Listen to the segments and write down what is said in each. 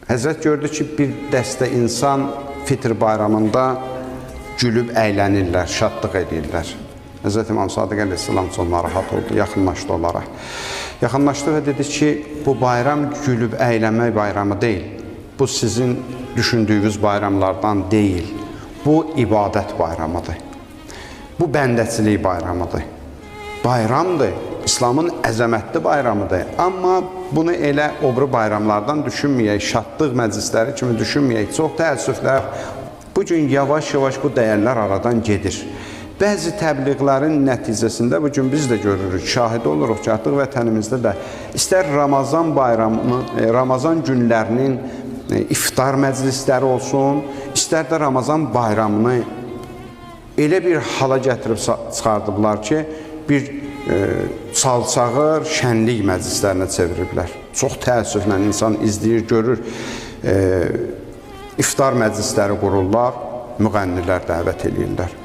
Həzrət gördü ki, bir dəstə insan fitr bayramında gülüb əylənirlər, şadlıq edirlər. Həzrət İmam Sadiq əleyhissalam çox narahat oldu, yaxınlaşdı onlara. Yaxınlaşdı və dedi ki, bu bayram gülüb əylənmək bayramı deyil. Bu sizin düşündüyünüz bayramlardan deyil. Bu ibadət bayramıdır. Bu bəndəçilik bayramıdır. Bayramdır, İslamın əzəmətli bayramıdır. Amma bunu elə obru bayramlardan düşünməyək, şadlıq məclisləri kimi düşünməyək. Çox təəssüflər, bugün yavaş-yavaş bu dəyərlər aradan gedir. Bəzi təbliğlərin nəticəsində bugün biz də görürük, şahid oluruq ki, artıq vətənimizdə də istər Ramazan bayramı, Ramazan günlərinin iftar məclisləri olsun, istər də Ramazan bayramını elə bir hala gətirib çıxardıblar ki, bir çalçağır, şənlik məclislərinə çeviriblər. Çox təəssüflə insan izləyir, görür, iftar məclisləri qururlar, müğənnilər dəvət edirlər.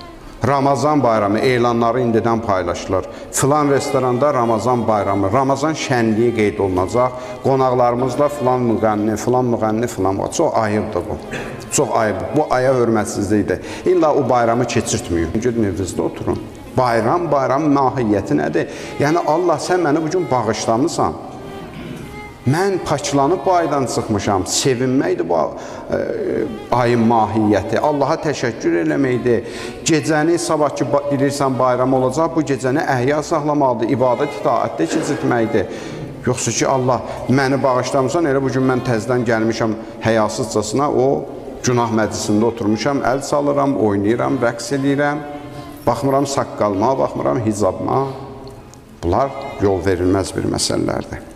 Ramazan bayramı elanları indidən paylaşırlar. Filan restoranda Ramazan bayramı, Ramazan şənliyi qeyd olunacaq. Qonaqlarımızla filan müğənni, filan müğənni, filan müğənni. Çox ayıbdır bu. Çox ayıbdır. Bu aya hörmətsizlikdir. İlla o bayramı keçirtməyin. Gidin evinizdə oturun. Bayram mahiyyəti nədir? Yəni Allah, sən məni bugün bağışlamısan. Mən paçlanıb bu aydan çıxmışam. Sevinməkdir bu ayın mahiyyəti. Allaha təşəkkür eləməkdir. Gecəni sabah ki bilirsən bayram olacaq, bu gecəni əhya saxlamalıdır, ibadət itaətdə keçirtməkdir. Yoxsa ki Allah məni bağışlamısan, elə bugün mən təzdən gəlmişəm həyasızcasına, o günah məclisində oturmuşam, əl salıram, oynayıram, rəqs edirəm. Baxmıram saqqalıma, baxmıram hicabıma. Bunlar yol verilməz bir məsələlərdir.